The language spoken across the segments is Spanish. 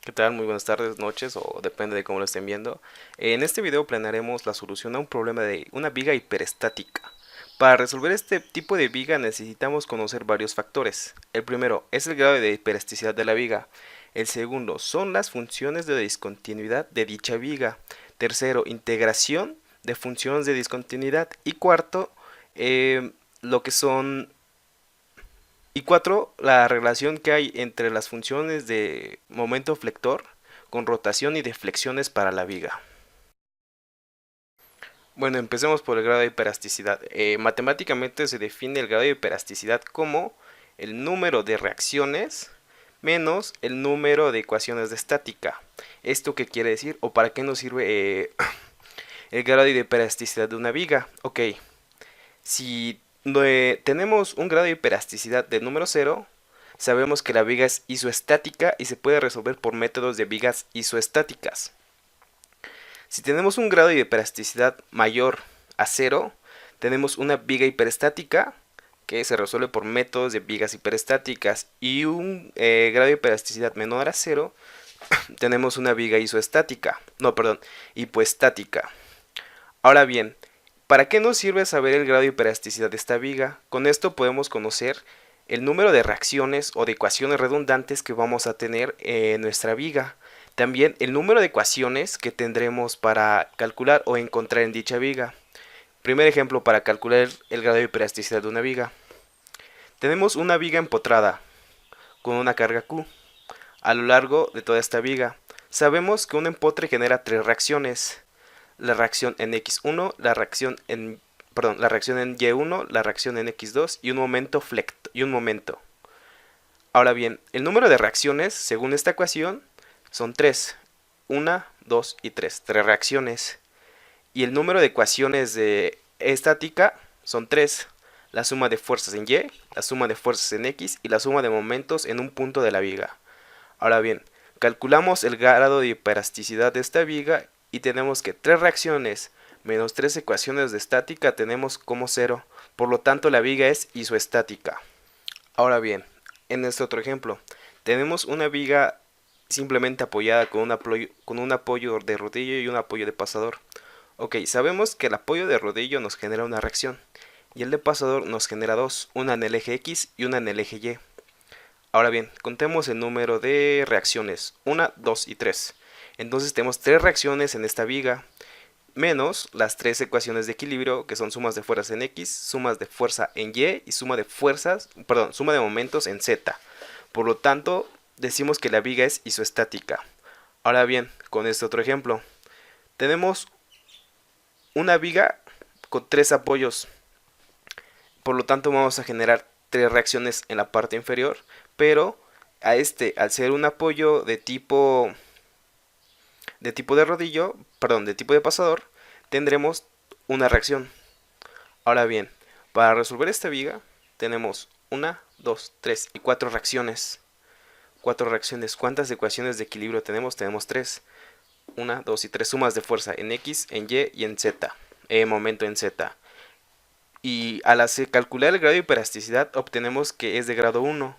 ¿Qué tal? Muy buenas tardes, noches o depende de cómo lo estén viendo. En este video planearemos la solución a un problema de una viga hiperestática. Para resolver este tipo de viga necesitamos conocer varios factores. El primero es el grado de hiperesticidad de la viga. El segundo son las funciones de discontinuidad de dicha viga. Tercero, integración de funciones de discontinuidad. Y cuarto, lo que son y cuatro, la relación que hay entre las funciones de momento flector con rotación y deflexiones para la viga. Bueno, empecemos por el grado de hiperelasticidad. Matemáticamente se define el grado de hiperelasticidad como el número de reacciones menos el número de ecuaciones de estática. ¿Esto qué quiere decir? ¿O para qué nos sirve el grado de hiperelasticidad de una viga? Ok, si tenemos un grado de hiperelasticidad de número cero, sabemos que la viga es isoestática y se puede resolver por métodos de vigas isoestáticas. Si tenemos un grado de hiperelasticidad mayor a cero, tenemos una viga hiperestática que se resuelve por métodos de vigas hiperestáticas, y un grado de hiperelasticidad menor a cero, tenemos una viga isoestática, no, perdón, hipoestática. Ahora bien, ¿para qué nos sirve saber el grado de hiperelasticidad de esta viga? Con esto podemos conocer el número de reacciones o de ecuaciones redundantes que vamos a tener en nuestra viga. También el número de ecuaciones que tendremos para calcular o encontrar en dicha viga. Primer ejemplo para calcular el grado de hiperelasticidad de una viga. Tenemos una viga empotrada con una carga Q a lo largo de toda esta viga. Sabemos que un empotre genera tres reacciones: la reacción en X1, la reacción en Y1, la reacción en X2 y un momento. Ahora bien, el número de reacciones, según esta ecuación, son 3. 1, 2 y 3. 3 reacciones. Y el número de ecuaciones de estática son 3. La suma de fuerzas en Y, la suma de fuerzas en X y la suma de momentos en un punto de la viga. Ahora bien, calculamos el grado de hiperelasticidad de esta viga y tenemos que 3 reacciones menos 3 ecuaciones de estática tenemos como 0. Por lo tanto, la viga es isoestática. Ahora bien, en este otro ejemplo, tenemos una viga simplemente apoyada con un apoyo de rodillo y un apoyo de pasador. Ok, sabemos que el apoyo de rodillo nos genera una reacción y el de pasador nos genera dos, una en el eje X y una en el eje Y. Ahora bien, contemos el número de reacciones, 1, 2 y 3. Entonces tenemos 3 reacciones en esta viga, menos las 3 ecuaciones de equilibrio, que son sumas de fuerzas en X, sumas de fuerza en Y y suma de momentos en Z. Por lo tanto, decimos que la viga es isoestática. Ahora bien, con este otro ejemplo, tenemos una viga con 3 apoyos. Por lo tanto, vamos a generar 3 reacciones en la parte inferior, pero al ser un apoyo de rodillo, perdón, de tipo de pasador, tendremos una reacción. Ahora bien, para resolver esta viga tenemos 1, 2, 3 y 4 reacciones. 4 reacciones. ¿Cuántas ecuaciones de equilibrio tenemos? Tenemos 3. 1, 2 y 3 sumas de fuerza en X, en Y y en Z. Momento en Z. Y al calcular el grado de hiperelasticidad obtenemos que es de grado 1.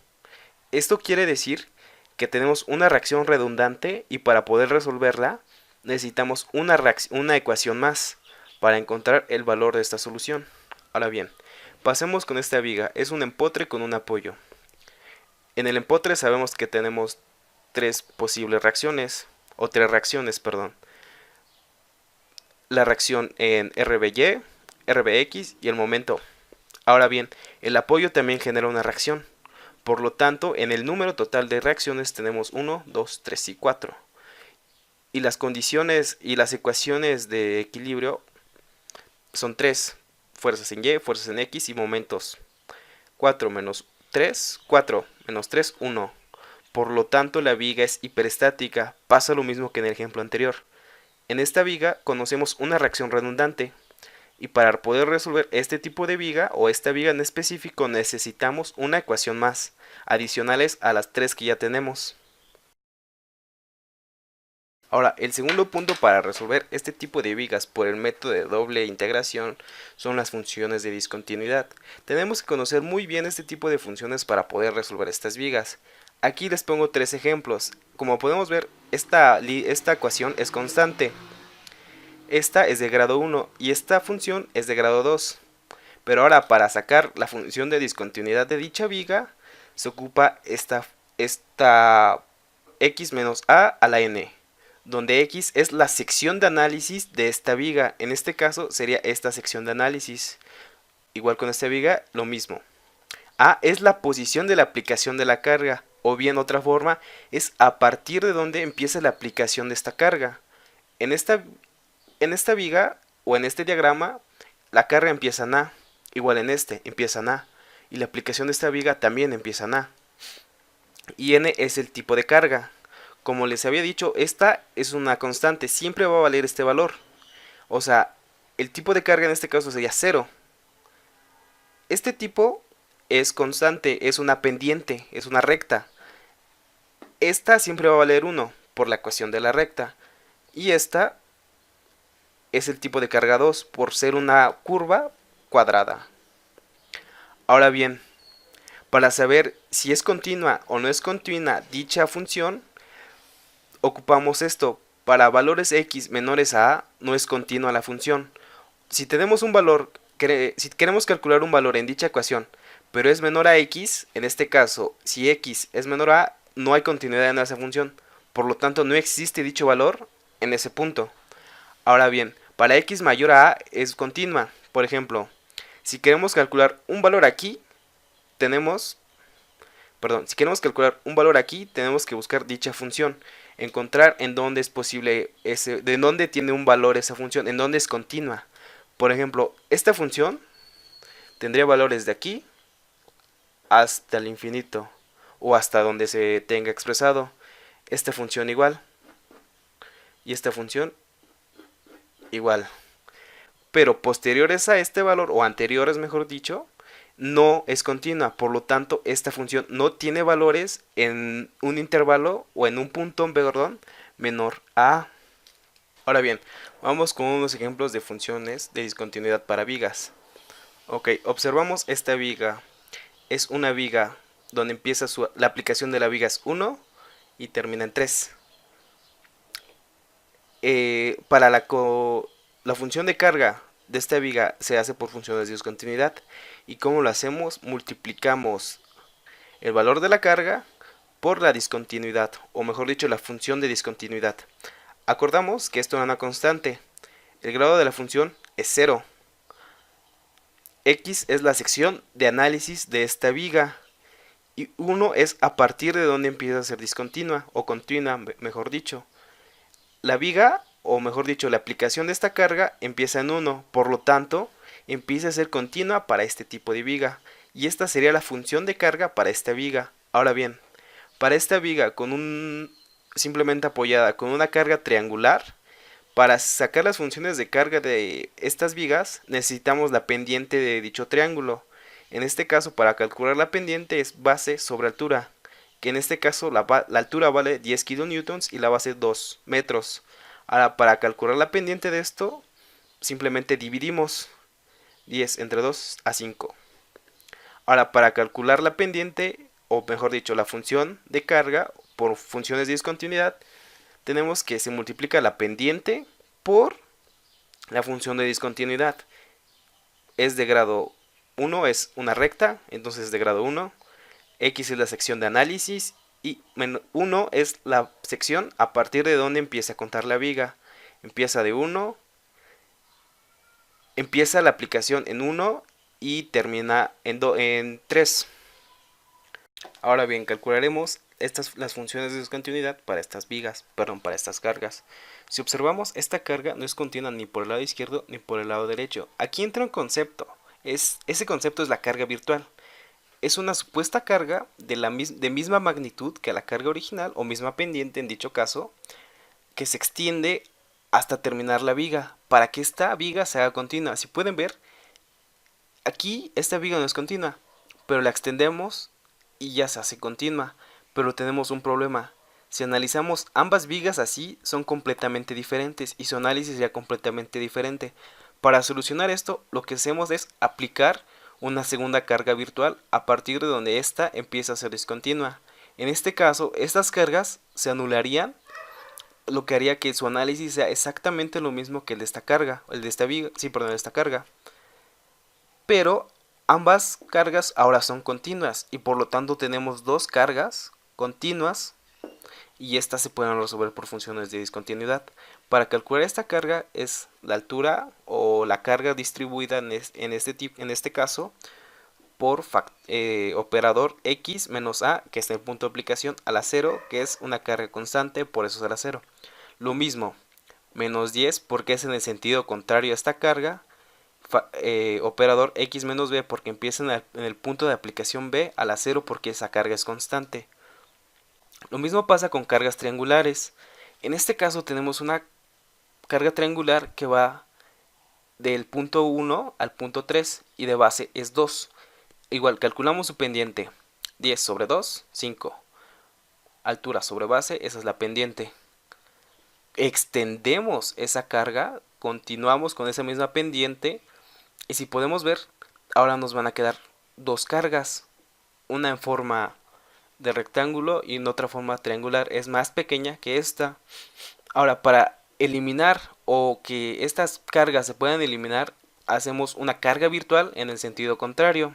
Esto quiere decir que tenemos una reacción redundante y para poder resolverla necesitamos una ecuación más para encontrar el valor de esta solución. Ahora bien, pasemos con esta viga. Es un empotre con un apoyo. En el empotre sabemos que tenemos tres posibles reacciones, o tres reacciones, perdón. La reacción en RBY, RBX y el momento. Ahora bien, el apoyo también genera una reacción. Por lo tanto, en el número total de reacciones tenemos 1, 2, 3 y 4. Y las condiciones y las ecuaciones de equilibrio son 3. Fuerzas en Y, fuerzas en X y momentos. 4 menos 3, 4 menos 3, 1. Por lo tanto, la viga es hiperestática. Pasa lo mismo que en el ejemplo anterior. En esta viga conocemos una reacción redundante. Y para poder resolver este tipo de viga o esta viga en específico necesitamos una ecuación más, adicionales a las 3 que ya tenemos. Ahora, el segundo punto para resolver este tipo de vigas por el método de doble integración son las funciones de discontinuidad. Tenemos que conocer muy bien este tipo de funciones para poder resolver estas vigas. Aquí les pongo tres ejemplos. Como podemos ver, esta ecuación es constante. Esta es de grado 1 y esta función es de grado 2. Pero ahora para sacar la función de discontinuidad de dicha viga, se ocupa esta x menos a la n, donde x es la sección de análisis de esta viga. En este caso sería esta sección de análisis. Igual con esta viga, lo mismo. A es la posición de la aplicación de la carga, o bien otra forma es a partir de donde empieza la aplicación de esta carga. En esta viga o en este diagrama, la carga empieza en A, igual en este empieza en A, y la aplicación de esta viga también empieza en A. Y N es el tipo de carga. Como les había dicho, esta es una constante, siempre va a valer este valor. O sea, el tipo de carga en este caso sería 0. Este tipo es constante, es una pendiente, es una recta. Esta siempre va a valer 1 por la ecuación de la recta. Y esta es el tipo de carga 2 por ser una curva cuadrada. Ahora bien, para saber si es continua o no es continua dicha función, ocupamos esto. Para valores x menores a no es continua la función. Si tenemos un valor, si queremos calcular un valor en dicha ecuación, pero es menor a x, en este caso, si x es menor a, no hay continuidad en esa función. Por lo tanto, no existe dicho valor en ese punto. Ahora bien, para x mayor a es continua. Por ejemplo, si queremos calcular un valor aquí, si queremos calcular un valor aquí, tenemos que buscar dicha función, encontrar en dónde es posible de dónde tiene un valor esa función, en dónde es continua. Por ejemplo, esta función tendría valores de aquí hasta el infinito o hasta donde se tenga expresado. Esta función igual y esta función igual. Pero posteriores a este valor, o anteriores mejor dicho, no es continua. Por lo tanto, esta función no tiene valores en un intervalo o en un punto, perdón, menor a. Ahora bien, vamos con unos ejemplos de funciones de discontinuidad para vigas. Ok, observamos esta viga. Es una viga donde empieza la aplicación de la viga es 1 y termina en 3. Para la función de carga de esta viga se hace por funciones de discontinuidad. ¿Y cómo lo hacemos? Multiplicamos el valor de la carga por la discontinuidad, o mejor dicho, la función de discontinuidad. Acordamos que esto es una constante. El grado de la función es 0. X es la sección de análisis de esta viga. Y 1 es a partir de donde empieza a ser discontinua, o continua, mejor dicho. La viga, o mejor dicho, la aplicación de esta carga empieza en 1, por lo tanto, empieza a ser continua para este tipo de viga. Y esta sería la función de carga para esta viga. Ahora bien, para esta viga simplemente apoyada con una carga triangular, para sacar las funciones de carga de estas vigas necesitamos la pendiente de dicho triángulo. En este caso, para calcular la pendiente es base sobre altura, que en este caso la altura vale 10 kilonewtons y la base 2 metros. Ahora, para calcular la pendiente de esto, simplemente dividimos 10 entre 2 a 5. Ahora, para calcular la pendiente, o mejor dicho, la función de carga por funciones de discontinuidad, tenemos que se multiplica la pendiente por la función de discontinuidad. Es de grado 1, es una recta, entonces es de grado 1. X es la sección de análisis y 1 es la sección a partir de donde empieza a contar la viga. Empieza de 1, empieza la aplicación en 1 y termina en 3. Ahora bien, calcularemos las funciones de discontinuidad para estas vigas, para estas cargas. Si observamos, esta carga no es continua ni por el lado izquierdo ni por el lado derecho. Aquí entra un concepto. Ese concepto es la carga virtual. Es una supuesta carga de misma magnitud que la carga original o misma pendiente en dicho caso, que se extiende hasta terminar la viga, para que esta viga se haga continua. Si pueden ver, aquí esta viga no es continua, pero la extendemos y ya se hace continua. Pero tenemos un problema. Si analizamos ambas vigas así, son completamente diferentes y su análisis sería completamente diferente. Para solucionar esto, lo que hacemos es aplicar una segunda carga virtual a partir de donde ésta empieza a ser discontinua. En este caso, estas cargas se anularían, lo que haría que su análisis sea exactamente lo mismo que el de esta carga, el de esta viga, sí, perdón, de esta carga. Pero ambas cargas ahora son continuas y por lo tanto tenemos dos cargas continuas y estas se pueden resolver por funciones de discontinuidad. Para calcular esta carga es la altura o la carga distribuida en este caso por operador x menos a, que es el punto de aplicación, a la 0, que es una carga constante, por eso es a la 0. Lo mismo, menos 10 porque es en el sentido contrario a esta carga, operador x menos b porque empieza en el punto de aplicación b, a la 0 porque esa carga es constante. Lo mismo pasa con cargas triangulares. En este caso tenemos una carga triangular que va del punto 1 al punto 3 y de base es 2. Igual calculamos su pendiente. 10 sobre 2, 5. Altura sobre base, esa es la pendiente. Extendemos esa carga, continuamos con esa misma pendiente y si podemos ver, ahora nos van a quedar dos cargas. Una en forma de rectángulo y en otra forma triangular, es más pequeña que esta. Ahora, para eliminar o que estas cargas se puedan eliminar, hacemos una carga virtual en el sentido contrario.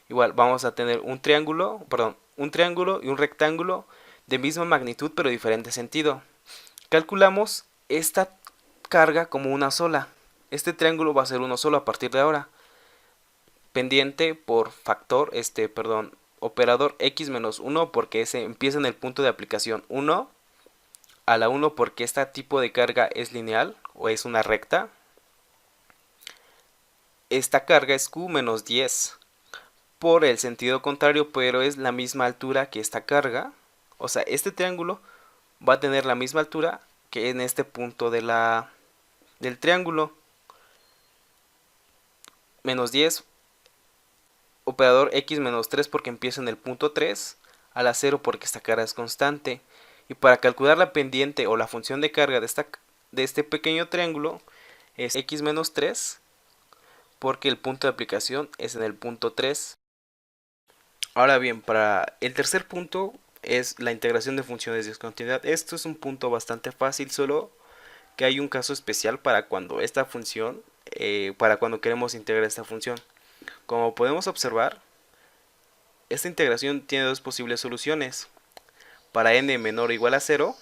Igual vamos a tener un triángulo y un rectángulo de misma magnitud pero diferente sentido. Calculamos esta carga como una sola. Este triángulo va a ser uno solo a partir de ahora. Pendiente por operador x menos 1 porque se empieza en el punto de aplicación 1 a la 1 porque este tipo de carga es lineal o es una recta. Esta carga es q menos 10 por el sentido contrario, pero es la misma altura que esta carga. O sea, este triángulo va a tener la misma altura que en este punto del triángulo. Menos 10, operador x menos 3 porque empieza en el punto 3, a la 0 porque esta carga es constante. Y para calcular la pendiente o la función de carga de este pequeño triángulo es x menos 3 porque el punto de aplicación es en el punto 3. Ahora bien, para el tercer punto es la integración de funciones de discontinuidad. Esto es un punto bastante fácil, solo que hay un caso especial para cuando esta función, para cuando queremos integrar esta función. Como podemos observar, esta integración tiene dos posibles soluciones. Para n menor o igual a 0,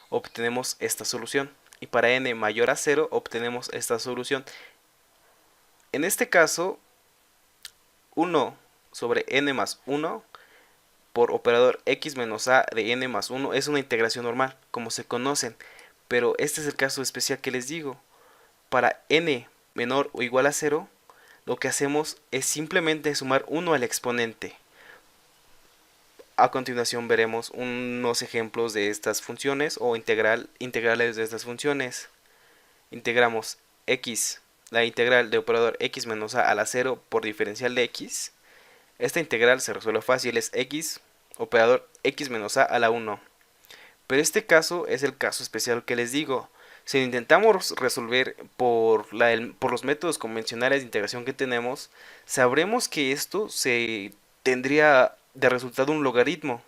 obtenemos esta solución. Y para n mayor a 0, obtenemos esta solución. En este caso, 1 sobre n más 1 por operador x menos a de n más 1 es una integración normal, como se conocen. Pero este es el caso especial que les digo. Para n menor o igual a 0, lo que hacemos es simplemente sumar 1 al exponente. A continuación veremos unos ejemplos de estas funciones o integrales de estas funciones. Integramos x, la integral de operador x menos a la 0 por diferencial de x. Esta integral se resuelve fácil, es x, operador x menos a la 1. Pero este caso es el caso especial que les digo. Si lo intentamos resolver por los métodos convencionales de integración que tenemos, sabremos que esto se tendría de resultado un logaritmo.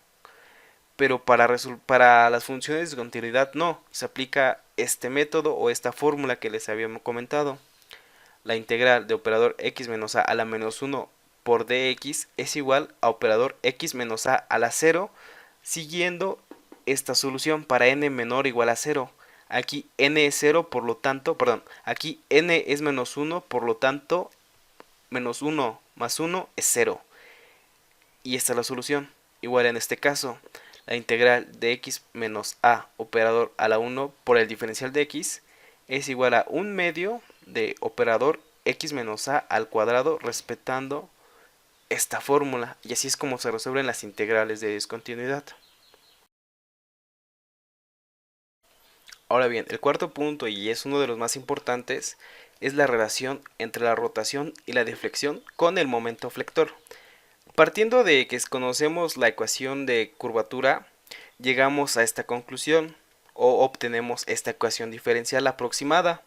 Pero para las funciones de continuidad no, se aplica este método o esta fórmula que les habíamos comentado. La integral de operador x menos a la menos 1 por dx es igual a operador x menos a la 0, siguiendo esta solución para n menor o igual a 0. Aquí n es 0, por lo tanto, aquí n es menos 1, por lo tanto, menos 1 más 1 es 0. Y esta es la solución. Igual en este caso, la integral de x menos a operador a la 1 por el diferencial de x es igual a 1 medio de operador x menos a al cuadrado respetando esta fórmula. Y así es como se resuelven las integrales de discontinuidad. Ahora bien, el cuarto punto, y es uno de los más importantes, es la relación entre la rotación y la deflexión con el momento flector. Partiendo de que conocemos la ecuación de curvatura, llegamos a esta conclusión o obtenemos esta ecuación diferencial aproximada,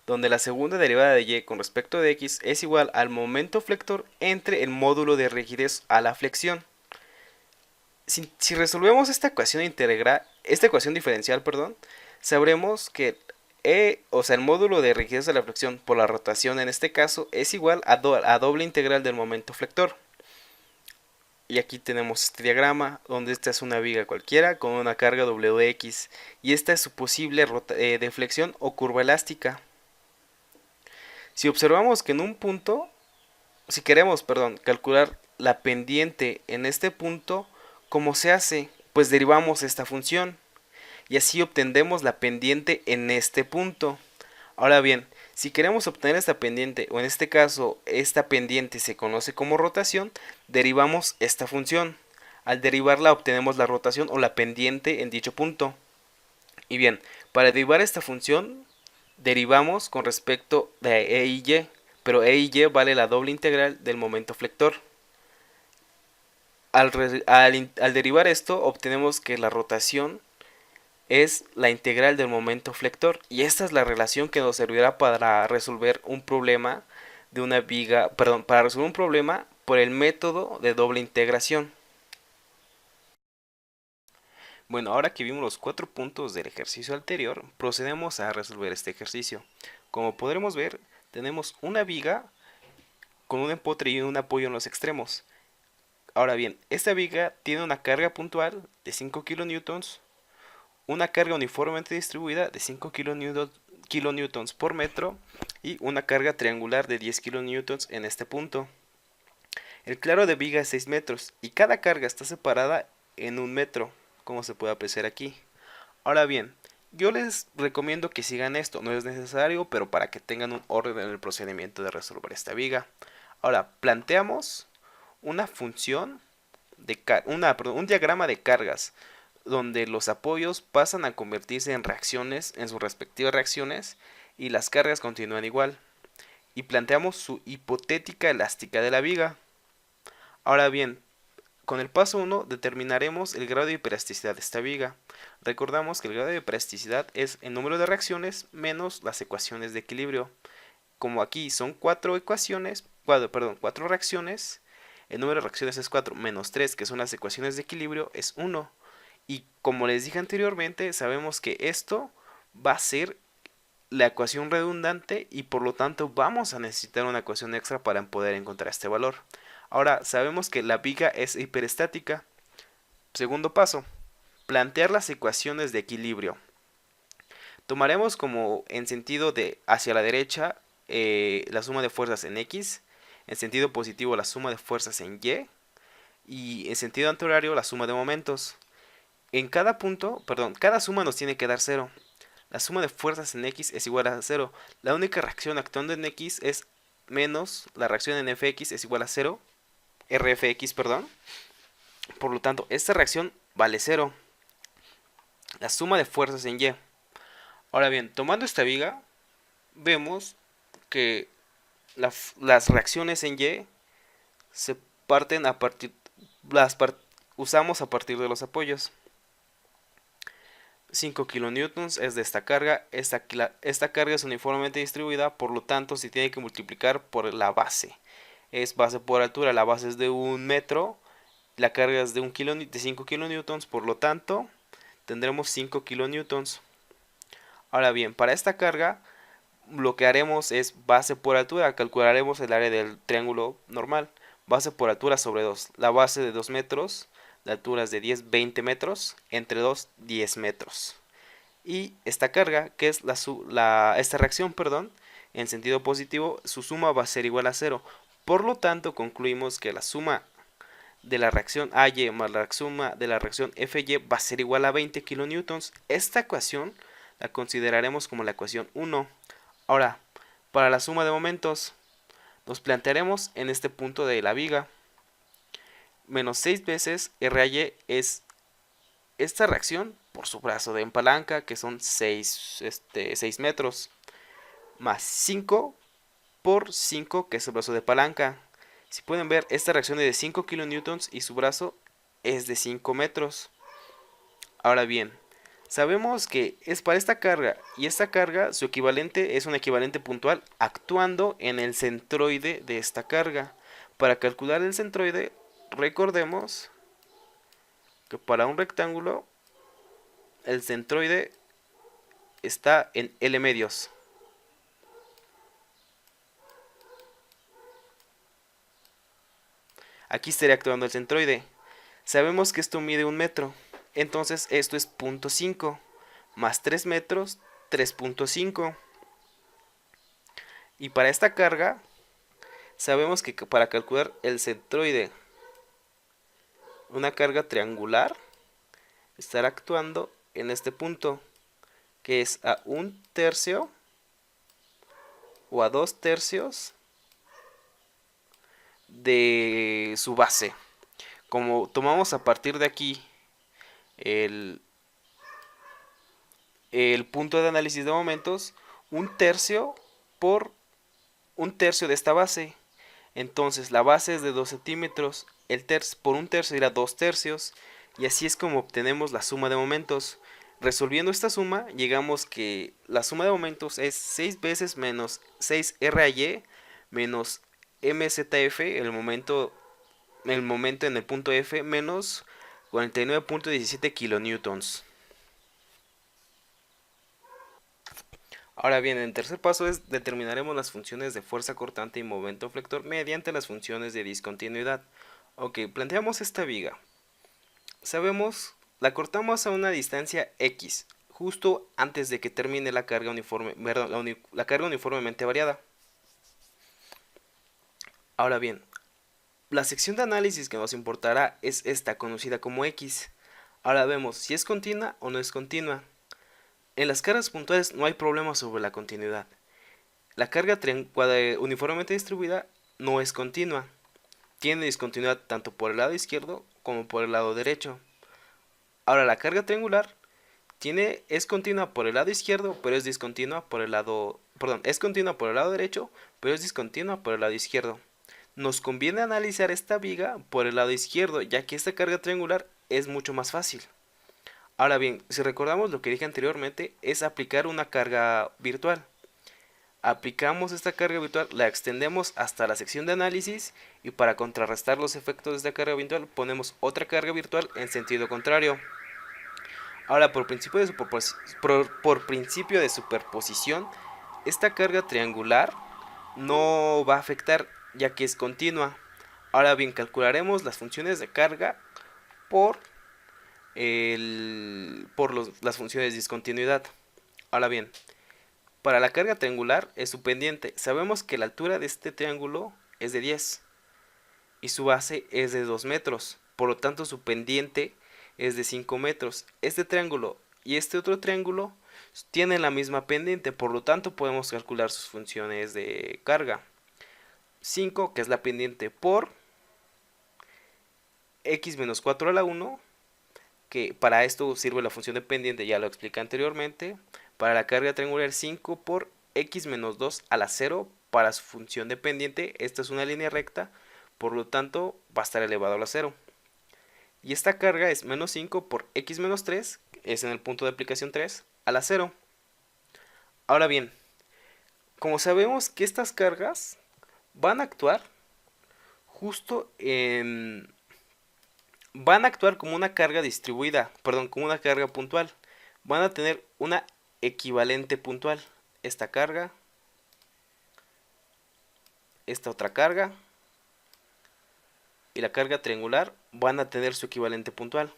donde la segunda derivada de y con respecto de x es igual al momento flector entre el módulo de rigidez a la flexión. Si resolvemos esta ecuación diferencial, perdón, sabremos que o sea, el módulo de rigidez de la flexión por la rotación en este caso es igual a doble integral del momento flector. Y aquí tenemos este diagrama donde esta es una viga cualquiera con una carga Wx y esta es su posible deflexión o curva elástica. Si observamos que en un punto, si queremos, perdón, calcular la pendiente en este punto, ¿cómo se hace? Pues derivamos esta función y así obtendremos la pendiente en este punto. Ahora bien, si queremos obtener esta pendiente, o en este caso esta pendiente se conoce como rotación, derivamos esta función. Al derivarla obtenemos la rotación o la pendiente en dicho punto. Y bien, para derivar esta función, derivamos con respecto de E y Y, pero E y Y vale la doble integral del momento flector. Al derivar esto, obtenemos que la rotación es la integral del momento flector y esta es la relación que nos servirá para resolver un problema de una viga, perdón, para resolver un problema por el método de doble integración. Bueno, ahora que vimos los 4 puntos del ejercicio anterior, procedemos a resolver este ejercicio. Como podremos ver, tenemos una viga con un empotre y un apoyo en los extremos. Ahora bien, esta viga tiene una carga puntual de 5 kN, una carga uniformemente distribuida de 5 kilonewtons por metro y una carga triangular de 10 kilonewtons en este punto. El claro de viga es 6 metros y cada carga está separada en 1 metro, como se puede apreciar aquí. Ahora bien, yo les recomiendo que sigan esto, no es necesario, pero para que tengan un orden en el procedimiento de resolver esta viga. Ahora, planteamos una función un diagrama de cargas donde los apoyos pasan a convertirse en reacciones, en sus respectivas reacciones, y las cargas continúan igual. Y planteamos su hipotética elástica de la viga. Ahora bien, con el paso 1 determinaremos el grado de hiperelasticidad de esta viga. Recordamos que el grado de hiperelasticidad es el número de reacciones menos las ecuaciones de equilibrio. Como aquí son 4 reacciones, el número de reacciones es 4 menos 3, que son las ecuaciones de equilibrio, es 1. Y como les dije anteriormente, sabemos que esto va a ser la ecuación redundante y por lo tanto vamos a necesitar una ecuación extra para poder encontrar este valor. Ahora, sabemos que la viga es hiperestática. Segundo paso, plantear las ecuaciones de equilibrio. Tomaremos como en sentido de hacia la derecha la suma de fuerzas en X, en sentido positivo la suma de fuerzas en y en sentido antihorario la suma de momentos. En cada punto, perdón, cada suma nos tiene que dar 0. La suma de fuerzas en X es igual a 0. La única reacción actuando en X es menos la reacción en Fx es igual a 0. Rfx, perdón. Por lo tanto, esta reacción vale 0. La suma de fuerzas en Y. Ahora bien, tomando esta viga, vemos que las reacciones en Y se parten a partir, usamos a partir de los apoyos. 5 kilonewtons es de esta carga, esta carga es uniformemente distribuida, por lo tanto se tiene que multiplicar por la base. Es base por altura, la base es de 1 metro, la carga es de 5 kilonewtons, por lo tanto tendremos 5 kilonewtons. Ahora bien, para esta carga lo que haremos es base por altura, calcularemos el área del triángulo normal, base por altura sobre 2, la base de 2 metros, la altura es de 20 metros, entre 2, 10 metros. Y esta carga, que es esta reacción, perdón, en sentido positivo, su suma va a ser igual a 0. Por lo tanto, concluimos que la suma de la reacción AY más la suma de la reacción FY va a ser igual a 20 kilonewtons. Esta ecuación la consideraremos como la ecuación 1. Ahora, para la suma de momentos, nos plantearemos en este punto de la viga. Menos 6 veces RY es esta reacción por su brazo de palanca, que son 6 metros, más 5 por 5, que es el brazo de palanca. Si pueden ver, esta reacción es de 5 kilonewtons y su brazo es de 5 metros. Ahora bien, sabemos que es para esta carga y esta carga su equivalente es un equivalente puntual actuando en el centroide de esta carga. Para calcular el centroide, recordemos que para un rectángulo el centroide está en L medios. Aquí estaría actuando el centroide. Sabemos que esto mide 1 metro. Entonces esto es 0.5 más 3 metros, 3.5. Y para esta carga, sabemos que para calcular el centroide, una carga triangular estará actuando en este punto, que es a 1/3 o a 2/3 de su base. Como tomamos a partir de aquí el punto de análisis de momentos, 1/3 por 1/3 de esta base. Entonces la base es de 2 centímetros, por 1/3 irá 2/3, y así es como obtenemos la suma de momentos. Resolviendo esta suma, llegamos que la suma de momentos es 6 veces menos 6RY menos MZF, el momento en el punto F, menos 49.17 kilonewtons. Ahora bien, el tercer paso es determinaremos las funciones de fuerza cortante y momento flector mediante las funciones de discontinuidad. Ok, planteamos esta viga. Sabemos, la cortamos a una distancia X, justo antes de que termine la carga la carga uniformemente variada. Ahora bien, la sección de análisis que nos importará es esta, conocida como X. Ahora vemos si es continua o no es continua. En las cargas puntuales no hay problema sobre la continuidad. La carga uniformemente distribuida no es continua. Tiene discontinuidad tanto por el lado izquierdo como por el lado derecho. Ahora la carga triangular es continua por el lado izquierdo, pero es discontinua por el lado, es continua por el lado derecho, pero es discontinua por el lado izquierdo. Nos conviene analizar esta viga por el lado izquierdo, ya que esta carga triangular es mucho más fácil. Ahora bien, si recordamos lo que dije anteriormente, es aplicar una carga virtual. Aplicamos esta carga virtual, la extendemos hasta la sección de análisis, y para contrarrestar los efectos de esta carga virtual ponemos otra carga virtual en sentido contrario. Ahora, por principio de superposición, esta carga triangular no va a afectar, ya que es continua. Ahora bien, calcularemos las funciones de carga por las funciones de discontinuidad. Ahora bien, para la carga triangular es su pendiente. Sabemos que la altura de este triángulo es de 10 y su base es de 2 metros. Por lo tanto, su pendiente es de 5 metros. Este triángulo y este otro triángulo tienen la misma pendiente, por lo tanto podemos calcular sus funciones de carga. 5, que es la pendiente, por x menos 4 a la 1, que para esto sirve la función de pendiente, ya lo expliqué anteriormente. Para la carga triangular, 5 por x menos 2 a la 0 para su función de pendiente. Esta es una línea recta, por lo tanto va a estar elevado a la 0. Y esta carga es menos 5 por x menos 3, es en el punto de aplicación 3, a la 0. Ahora bien, como sabemos que estas cargas van a actuar justo en... van a actuar como una carga distribuida, como una carga puntual. Van a tener una equivalente puntual. Esta carga, esta otra carga y la carga triangular van a tener su equivalente puntual.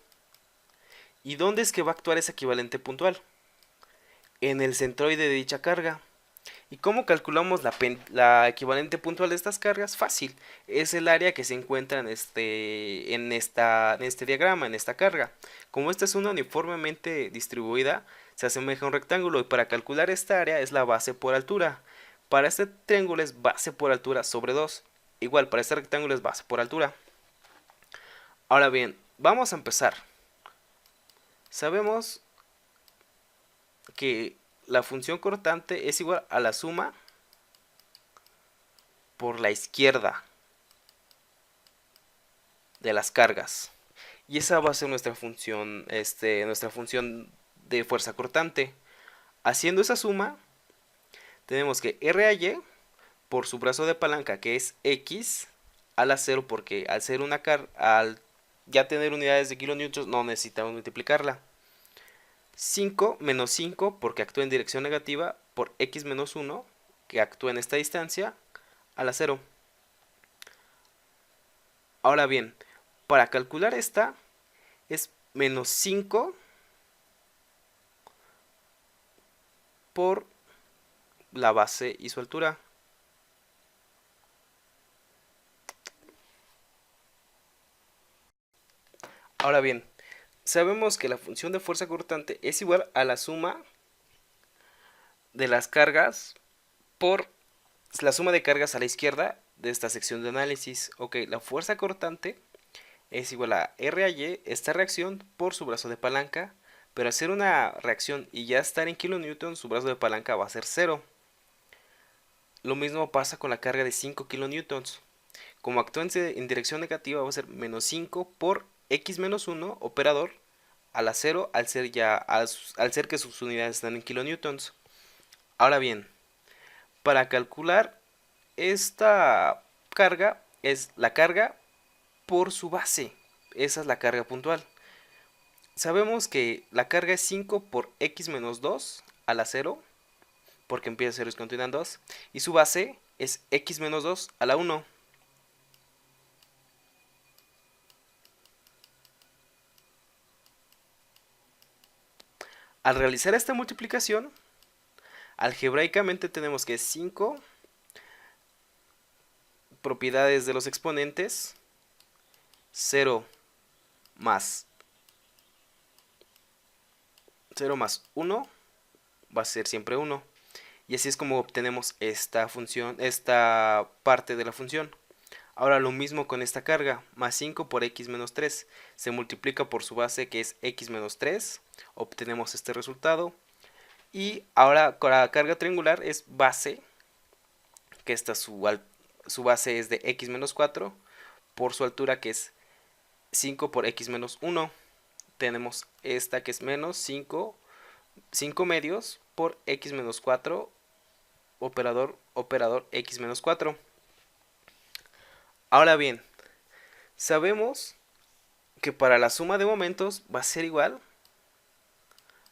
¿Y dónde es que va a actuar esa equivalente puntual? En el centroide de dicha carga. ¿Y cómo calculamos la equivalente puntual de estas cargas? Fácil, es el área que se encuentra en este diagrama, en esta carga. Como esta es una uniformemente distribuida, se asemeja a un rectángulo, y para calcular esta área es la base por altura. Para este triángulo es base por altura sobre 2. Igual, para este rectángulo es base por altura. Ahora bien, vamos a empezar. Sabemos que la función cortante es igual a la suma por la izquierda de las cargas, y esa va a ser nuestra función de fuerza cortante. Haciendo esa suma, tenemos que RY por su brazo de palanca, que es X a la 0, porque al ya tener unidades de kilonewtons no necesitamos multiplicarla. 5 menos 5 porque actúa en dirección negativa por x menos 1 que actúa en esta distancia a la 0. Ahora bien, para calcular esta es menos 5 por la base y su altura. Ahora bien, sabemos que la función de fuerza cortante es igual a la suma de las cargas por la suma de cargas a la izquierda de esta sección de análisis. Ok, la fuerza cortante es igual a R a Y, esta reacción, por su brazo de palanca, pero hacer una reacción y ya estar en kilonewtons, su brazo de palanca va a ser 0. Lo mismo pasa con la carga de 5 kilonewtons. Como actúa en dirección negativa va a ser menos 5 por x menos 1 operador a la 0 al ser que sus unidades están en kilonewtons. Ahora bien, para calcular esta carga es la carga por su base. Esa es la carga puntual. Sabemos que la carga es 5 por x menos 2 a la 0, porque empieza 0 y continúa en 2, y su base es x menos 2 a la 1. Al realizar esta multiplicación, algebraicamente tenemos que 5 propiedades de los exponentes, 0 más 1 va a ser siempre 1. Y así es como obtenemos esta función, esta parte de la función. Ahora lo mismo con esta carga, más 5 por x menos 3. Se multiplica por su base que es x menos 3. Obtenemos este resultado. Y ahora con la carga triangular es base, que esta su base es de x menos 4, por su altura que es 5 por x menos 1. Tenemos esta que es menos 5 medios por x menos 4 operador x menos 4. Ahora bien, sabemos que para la suma de momentos va a ser igual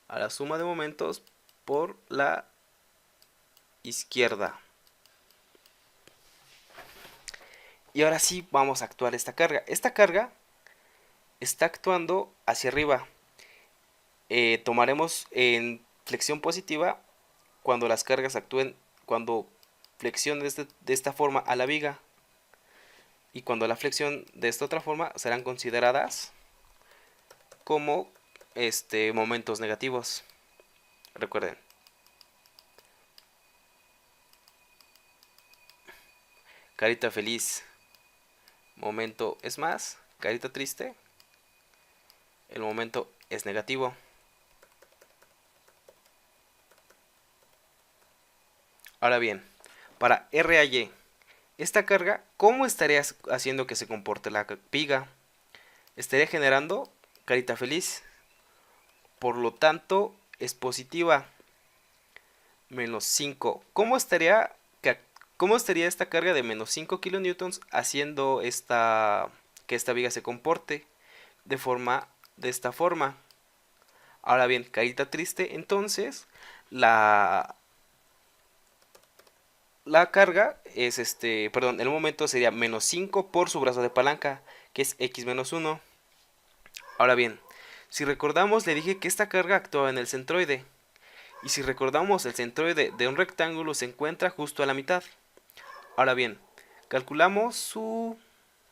a la suma de momentos por la izquierda. Y ahora sí vamos a actuar esta carga. Esta carga está actuando hacia arriba. Tomaremos en flexión positiva cuando las cargas actúen, cuando flexión de esta forma a la viga, y cuando la flexión de esta otra forma serán consideradas como momentos negativos. Recuerden, carita feliz, momento es más, carita triste, el momento es negativo. Ahora bien, para R a Y, esta carga, ¿cómo estaría haciendo que se comporte la viga? Estaría generando carita feliz, por lo tanto es positiva, menos 5. ¿Cómo estaría esta carga de menos 5 kilonewtons haciendo que esta viga se comporte de esta forma? Ahora bien, carita triste, entonces la carga es el momento sería menos 5 por su brazo de palanca, que es x menos 1. Ahora bien, si recordamos, le dije que esta carga actuaba en el centroide. Y si recordamos, el centroide de un rectángulo se encuentra justo a la mitad. Ahora bien,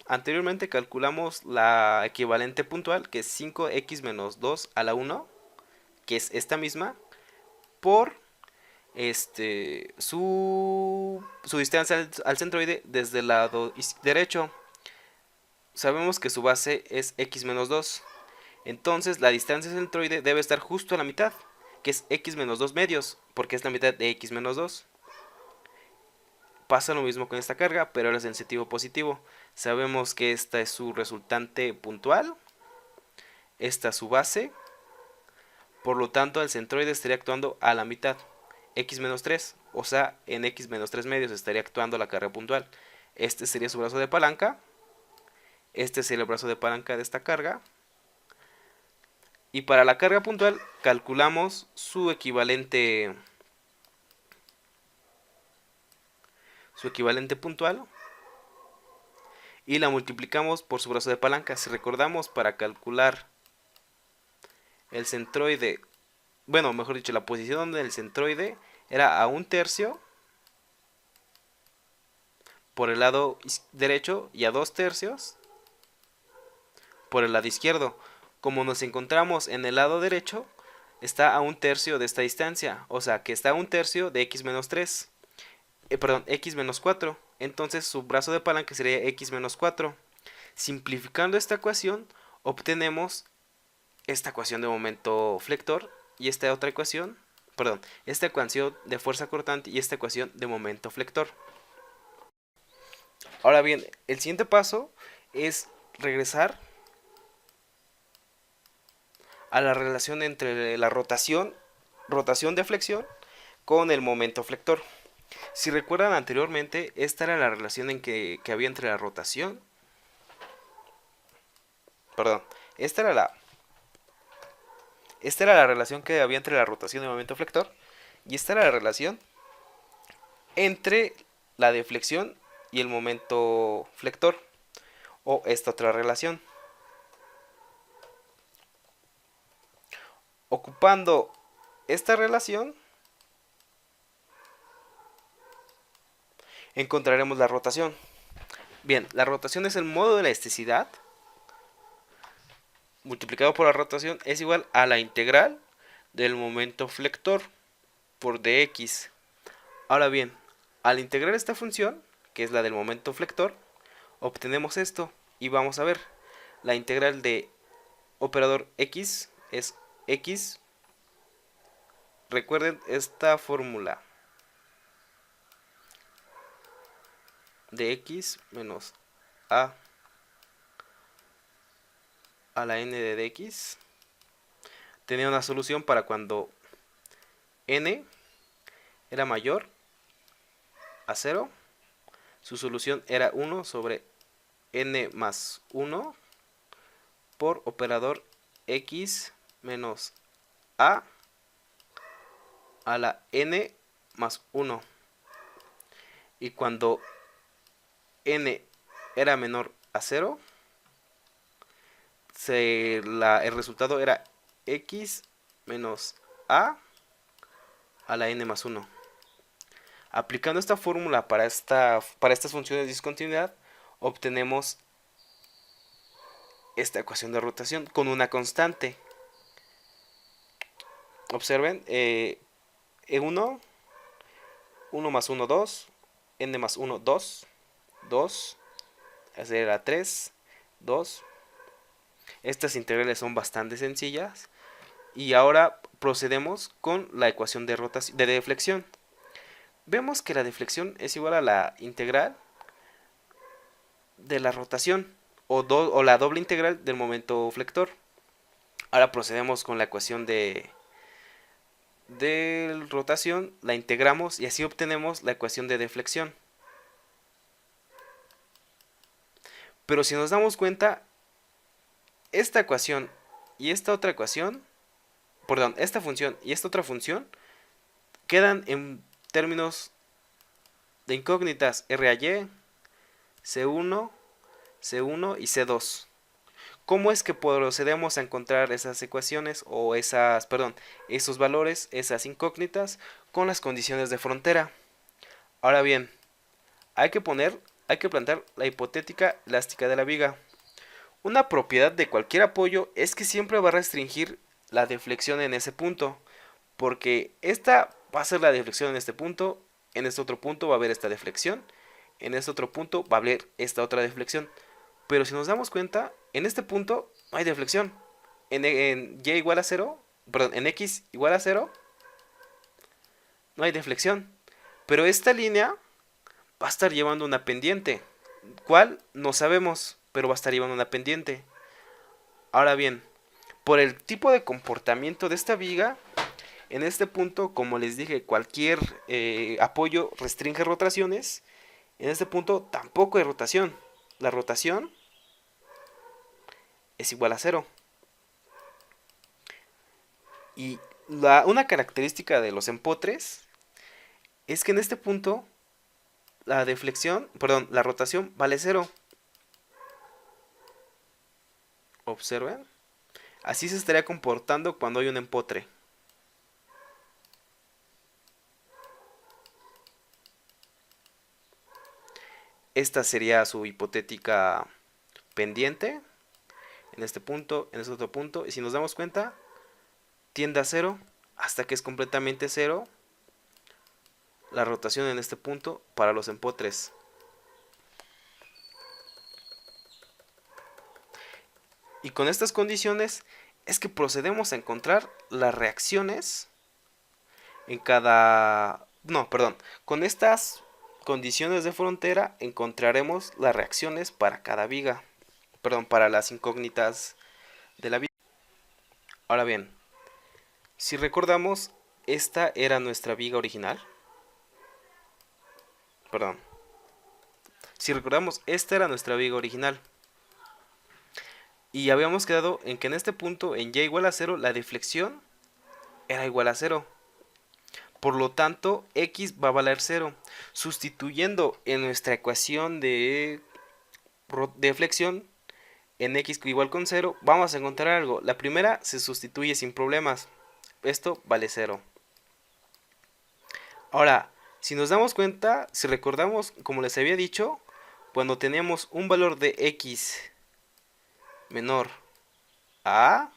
anteriormente calculamos la equivalente puntual, que es 5x menos 2 a la 1, que es esta misma, por su distancia al centroide desde el lado derecho. Sabemos que su base es x menos 2. Entonces la distancia al centroide debe estar justo a la mitad, que es x menos 2 medios, porque es la mitad de x menos 2. Pasa lo mismo con esta carga, pero ahora es en sentido positivo. Sabemos que esta es su resultante puntual, esta es su base, por lo tanto el centroide estaría actuando a la mitad, x menos 3, o sea, en x menos 3 medios estaría actuando la carga puntual. Este sería su brazo de palanca, Este es el brazo de palanca de esta carga. Y para la carga puntual calculamos su equivalente puntual y la multiplicamos por su brazo de palanca. Si recordamos, para calcular el centroide, bueno, mejor dicho, la posición del centroide era a 1/3 por el lado derecho y a 2/3 por el lado izquierdo. Como nos encontramos en el lado derecho, está a 1/3 de esta distancia, o sea que está a 1/3 de x menos 3, perdón, x menos 4. Entonces su brazo de palanca sería x menos 4. Simplificando esta ecuación, obtenemos esta ecuación de momento flector y esta otra ecuación, perdón, esta ecuación de fuerza cortante y esta ecuación de momento flector. Ahora bien, el siguiente paso es regresar a la relación entre la rotación de flexión con el momento flector. Si recuerdan anteriormente, esta era la relación que había entre la rotación. Perdón, esta era la relación que había entre la rotación y el momento flector. Y esta era la relación entre la deflexión y el momento flector. O esta otra relación. Ocupando esta relación, encontraremos la rotación. Bien, la rotación es el modo de elasticidad multiplicado por la rotación es igual a la integral del momento flector por dx. Ahora bien, al integrar esta función, que es la del momento flector, obtenemos esto y vamos a ver, la integral de operador x es x, recuerden esta fórmula de x menos a la n de dx tenía una solución para cuando n era mayor a 0, su solución era 1 sobre n más 1 por operador x menos a la n más 1. Y cuando n era menor a 0, el resultado era x menos a la n más 1. Aplicando esta fórmula para estas funciones de discontinuidad, obtenemos esta ecuación de rotación con una constante. Observen, 1 más 1, 2, n más 1, 2, 2, era 3, 2. Estas integrales son bastante sencillas. Y ahora procedemos con la ecuación de deflexión. Vemos que la deflexión es igual a la integral de la rotación o la doble integral del momento flector. Ahora procedemos con la ecuación de rotación, la integramos y así obtenemos la ecuación de deflexión. Pero si nos damos cuenta, esta ecuación y esta otra ecuación, perdón, esta función y esta otra función quedan en términos de incógnitas R a Y, C1, C1 y C2. ¿Cómo es que procedemos a encontrar esas ecuaciones o esos valores, esas incógnitas con las condiciones de frontera? Ahora bien, hay que plantear la hipotética elástica de la viga. Una propiedad de cualquier apoyo es que siempre va a restringir la deflexión en ese punto, porque esta va a ser la deflexión en este punto, en este otro punto va a haber esta deflexión, en este otro punto va a haber esta otra deflexión. Pero si nos damos cuenta, en este punto no hay deflexión. En y igual a 0, perdón, en x igual a 0, no hay deflexión. Pero esta línea va a estar llevando una pendiente. ¿Cuál? No sabemos, pero va a estar llevando una pendiente. Ahora bien, por el tipo de comportamiento de esta viga, en este punto, como les dije, cualquier apoyo restringe rotaciones. En este punto tampoco hay rotación. La rotación es igual a 0. Y una característica de los empotres es que en este punto la la rotación vale 0. Observen. Así se estaría comportando cuando hay un empotre. Esta sería su hipotética pendiente. En este punto, en este otro punto. Y si nos damos cuenta, tiende a 0 hasta que es completamente 0 la rotación en este punto para los empotres. Y con estas condiciones es que procedemos a encontrar las reacciones en cada... No, perdón. Con estas condiciones de frontera encontraremos las reacciones para cada viga. Perdón, para las incógnitas de la viga. Ahora bien, si recordamos, esta era nuestra viga original. Perdón. Si recordamos, esta era nuestra viga original. Y habíamos quedado en que en este punto, en y igual a 0, la deflexión era igual a 0. Por lo tanto, x va a valer 0. Sustituyendo en nuestra ecuación de deflexión en x igual con 0, vamos a encontrar algo. La primera se sustituye sin problemas. Esto vale 0. Ahora, si nos damos cuenta, si recordamos, como les había dicho, cuando teníamos un valor de x menor a A,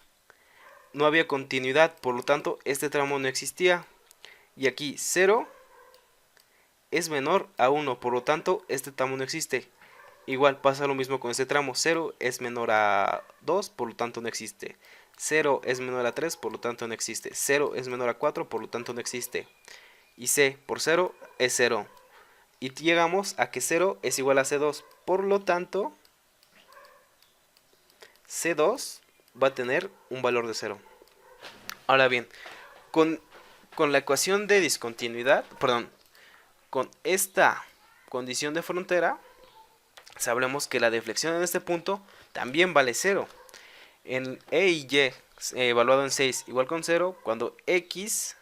no había continuidad, por lo tanto este tramo no existía. Y aquí 0 es menor a 1, por lo tanto este tramo no existe. Igual pasa lo mismo con este tramo, 0 es menor a 2, por lo tanto no existe. 0 es menor a 3, por lo tanto no existe. 0 es menor a 4, por lo tanto no existe. Y C por 0 es 0. Y llegamos a que 0 es igual a C2, por lo tanto C2 va a tener un valor de 0. Ahora bien, con la ecuación de discontinuidad, perdón, con esta condición de frontera, sabremos que la deflexión en este punto también vale 0. En E y Y evaluado en 6 igual con 0, cuando X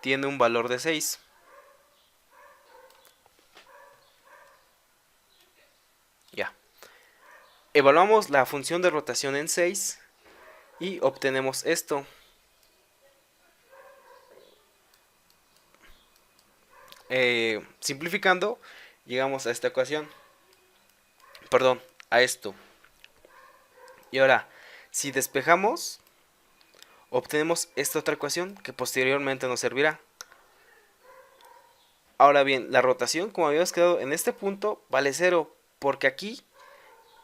tiene un valor de 6. Ya. Evaluamos la función de rotación en 6 y obtenemos esto. Simplificando, llegamos a esta ecuación. Perdón, a esto. Y ahora, si despejamos, obtenemos esta otra ecuación que posteriormente nos servirá. Ahora bien, la rotación, como habíamos quedado en este punto, vale 0, porque aquí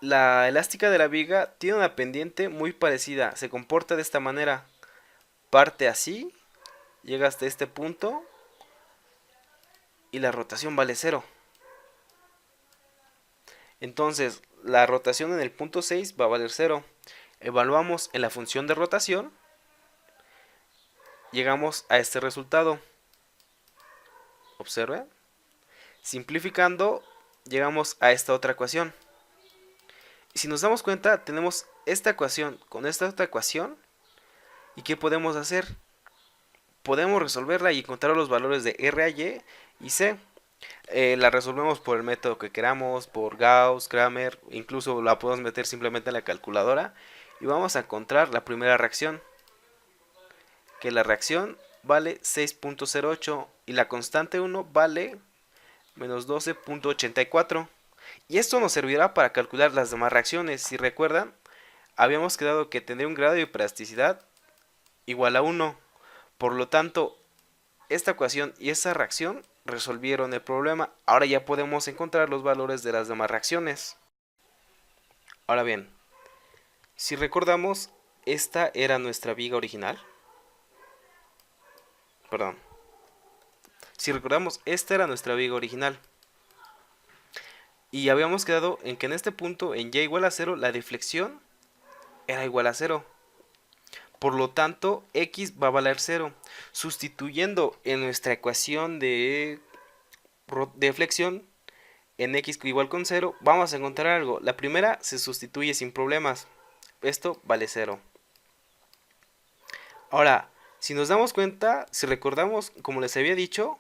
la elástica de la viga tiene una pendiente muy parecida, se comporta de esta manera. Parte así, llega hasta este punto y la rotación vale 0. Entonces, la rotación en el punto 6 va a valer 0. Evaluamos en la función de rotación, llegamos a este resultado. Observen. Simplificando, llegamos a esta otra ecuación. Y si nos damos cuenta, tenemos esta ecuación con esta otra ecuación. ¿Y qué podemos hacer? Podemos resolverla y encontrar los valores de R a Y y C. La resolvemos por el método que queramos, por Gauss, Kramer, incluso la podemos meter simplemente en la calculadora y vamos a encontrar la primera reacción, que la reacción vale 6.08 y la constante 1 vale menos 12.84. Y esto nos servirá para calcular las demás reacciones. Si recuerdan, habíamos quedado que tendría un grado de hiperelasticidad igual a 1. Por lo tanto, esta ecuación y esta reacción resolvieron el problema. Ahora ya podemos encontrar los valores de las demás reacciones. Ahora bien, si recordamos, esta era nuestra viga original. Perdón. Si recordamos, esta era nuestra viga original. Y habíamos quedado en que en este punto, en y igual a 0, la deflexión era igual a 0. Por lo tanto, x va a valer 0. Sustituyendo en nuestra ecuación de deflexión en x igual con 0, vamos a encontrar algo. La primera se sustituye sin problemas. esto vale 0. Ahora, si nos damos cuenta, si recordamos, como les había dicho,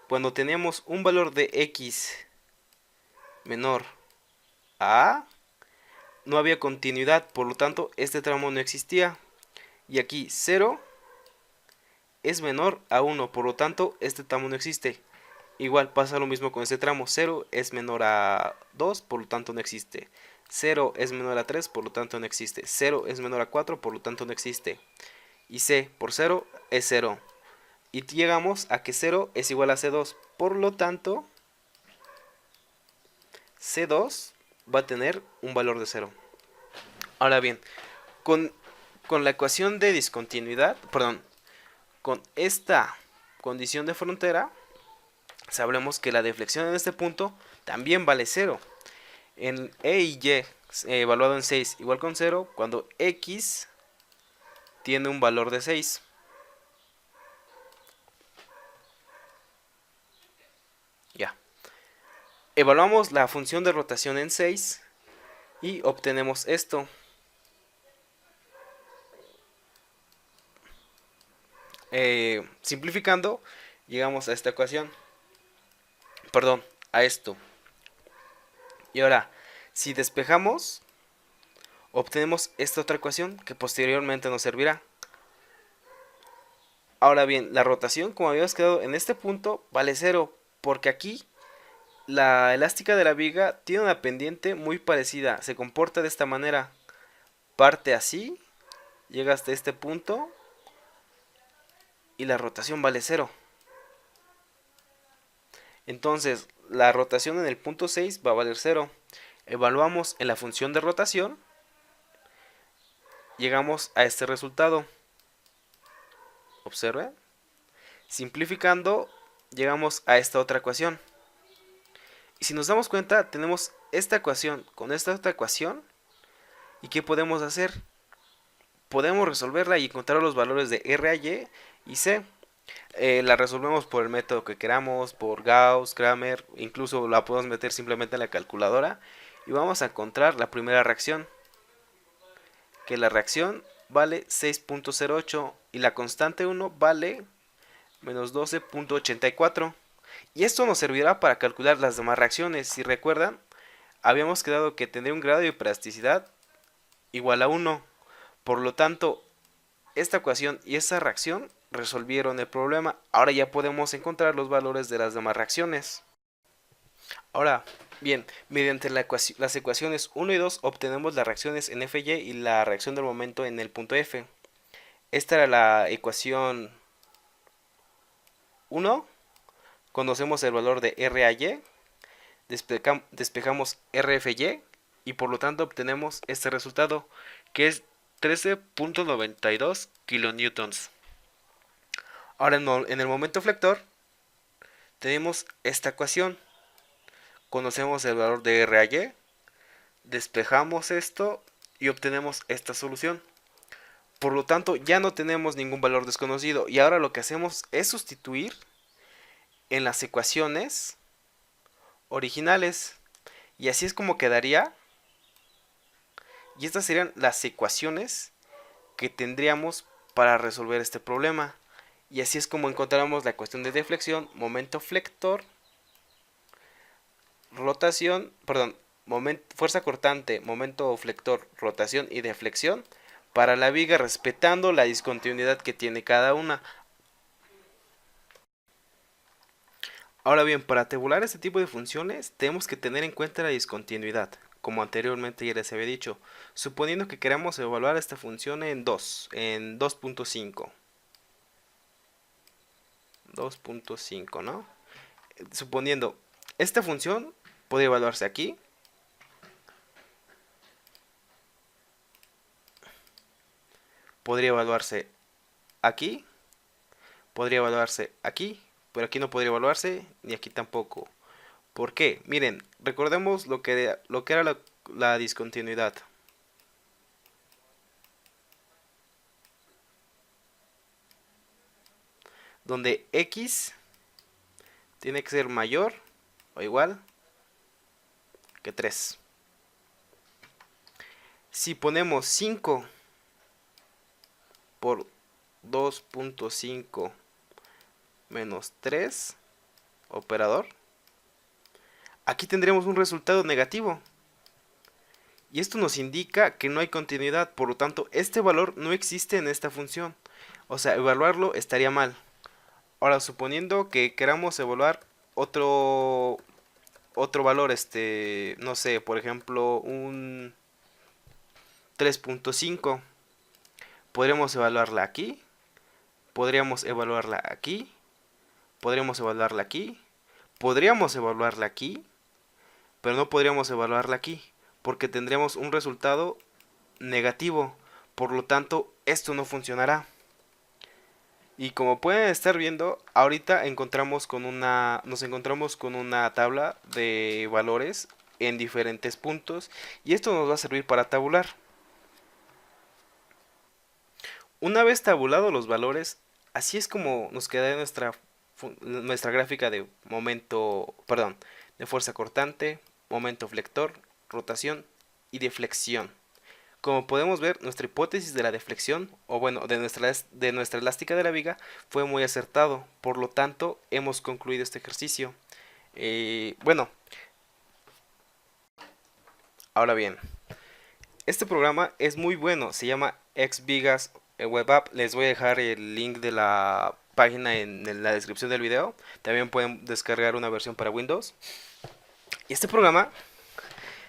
cuando teníamos un valor de x menor a a, no había continuidad, por lo tanto este tramo no existía. Y aquí 0 es menor a 1, por lo tanto este tramo no existe. Igual pasa lo mismo con este tramo, 0 es menor a 2, por lo tanto no existe. 0 es menor a 3, por lo tanto no existe. 0 es menor a 4, por lo tanto no existe. Y c por 0 es 0. Y llegamos a que 0 es igual a C2, por lo tanto C2 va a tener un valor de 0. Ahora bien, con, con la ecuación de discontinuidad, perdón, con esta condición de frontera, sabremos que la deflexión en este punto también vale 0. En E y Y evaluado en 6 igual con 0 cuando X tiene un valor de 6. Ya. Evaluamos la función de rotación en 6 y obtenemos esto. Simplificando, llegamos a esta ecuación. Perdón, a esto. Y ahora, si despejamos, obtenemos esta otra ecuación que posteriormente nos servirá. Ahora bien, la rotación, como habíamos quedado en este punto, vale 0, porque aquí la elástica de la viga tiene una pendiente muy parecida, se comporta de esta manera. Parte así, llega hasta este punto y la rotación vale 0. Entonces, la rotación en el punto 6 va a valer 0. Evaluamos en la función de rotación, llegamos a este resultado. Observen. Simplificando, llegamos a esta otra ecuación. Y si nos damos cuenta, tenemos esta ecuación con esta otra ecuación. ¿Y qué podemos hacer? Podemos resolverla y encontrar los valores de R a Y y C. La resolvemos por el método que queramos, por Gauss, Kramer, incluso la podemos meter simplemente en la calculadora. Y vamos a encontrar la primera reacción. Que la reacción vale 6.08 y la constante 1 vale menos 12.84. Y esto nos servirá para calcular las demás reacciones. Si recuerdan, habíamos quedado que tendría un grado de hiperelasticidad igual a 1. Por lo tanto, esta ecuación y esta reacción resolvieron el problema. Ahora ya podemos encontrar los valores de las demás reacciones. Ahora, bien, mediante las ecuaciones 1 y 2 obtenemos las reacciones en Fy y la reacción del momento en el punto F. Esta era la ecuación 1. Conocemos el valor de R a Y, despejamos RFY y por lo tanto obtenemos este resultado que es 13.92 kilonewtons. Ahora en el momento flector tenemos esta ecuación. Conocemos el valor de R a Y, despejamos esto y obtenemos esta solución. Por lo tanto ya no tenemos ningún valor desconocido y ahora lo que hacemos es sustituir en las ecuaciones originales y así es como quedaría. Y estas serían las ecuaciones que tendríamos para resolver este problema. Y así es como encontramos la ecuación de deflexión, momento flector, rotación, perdón, fuerza cortante, momento flector, rotación y deflexión para la viga respetando la discontinuidad que tiene cada una. Ahora bien, para tabular este tipo de funciones tenemos que tener en cuenta la discontinuidad, como anteriormente ya les había dicho, suponiendo que queramos evaluar esta función en 2.5. 2.5, ¿no? Suponiendo, esta función puede evaluarse aquí. Podría evaluarse aquí. Podría evaluarse aquí. Pero aquí no podría evaluarse, ni aquí tampoco. ¿Por qué? Miren, recordemos lo que era la discontinuidad. Donde x tiene que ser mayor o igual que 3. Si ponemos 5 por 2.5 menos 3, operador, aquí tendremos un resultado negativo. Y esto nos indica que no hay continuidad, por lo tanto este valor no existe en esta función. O sea, evaluarlo estaría mal. Ahora, suponiendo que queramos evaluar otro valor, no sé, por ejemplo, un 3.5, podríamos evaluarla aquí, podríamos evaluarla aquí, podríamos evaluarla aquí, podríamos evaluarla aquí, pero no podríamos evaluarla aquí, porque tendríamos un resultado negativo. Por lo tanto, esto no funcionará. Y como pueden estar viendo, ahorita nos encontramos con una tabla de valores en diferentes puntos, y esto nos va a servir para tabular. Una vez tabulados los valores, así es como nos queda nuestra gráfica de de fuerza cortante, momento flector, rotación y deflexión. Como podemos ver, nuestra hipótesis de la deflexión, o bueno, de nuestra elástica de la viga, fue muy acertado. Por lo tanto, hemos concluido este ejercicio. Bueno, ahora bien, este programa es muy bueno, se llama XVigas Web App. Les voy a dejar el link de la página en la descripción del video. También pueden descargar una versión para Windows. Y este programa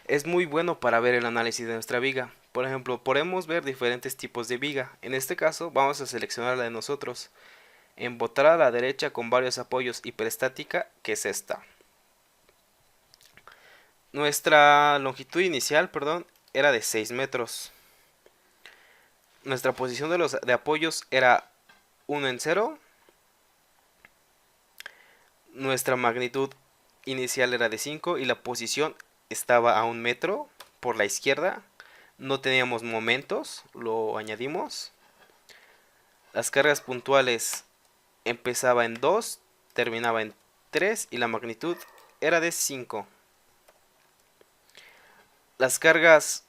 es muy bueno para ver el análisis de nuestra viga. Por ejemplo, podemos ver diferentes tipos de viga. En este caso, vamos a seleccionar la de nosotros. Embotada a la derecha con varios apoyos, hiperestática, que es esta. Nuestra longitud inicial, era de 6 metros. Nuestra posición de apoyos era 1 en 0. Nuestra magnitud inicial era de 5 y la posición estaba a 1 metro por la izquierda. No teníamos momentos, lo añadimos. Las cargas puntuales empezaba en 2, terminaba en 3 y la magnitud era de 5. Las cargas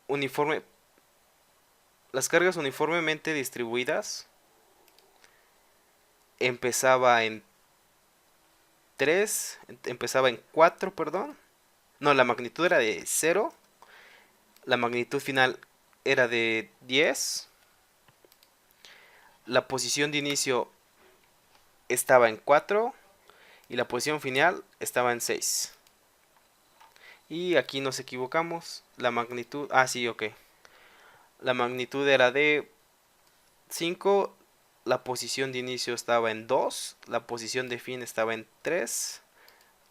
uniformemente distribuidas empezaba en 4, perdón. No, la magnitud era de 0. La magnitud final era de 10. La posición de inicio estaba en 4 y la posición final estaba en 6. Y aquí nos equivocamos. La magnitud, sí, ok. La magnitud era de 5, la posición de inicio estaba en 2, la posición de fin estaba en 3.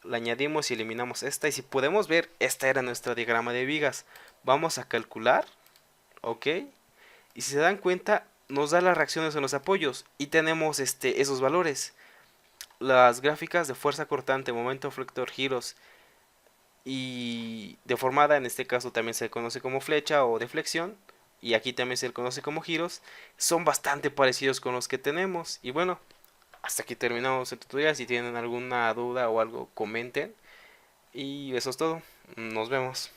La añadimos y eliminamos esta, y si podemos ver, esta era nuestro diagrama de vigas. Vamos a calcular, ok, y si se dan cuenta, nos da las reacciones en los apoyos y tenemos esos valores. Las gráficas de fuerza cortante, momento flector, giros y deformada, en este caso también se conoce como flecha o deflexión, y aquí también se conoce como giros, son bastante parecidos con los que tenemos. Y bueno, hasta aquí terminamos el tutorial. Si tienen alguna duda o algo, comenten. Y eso es todo. Nos vemos.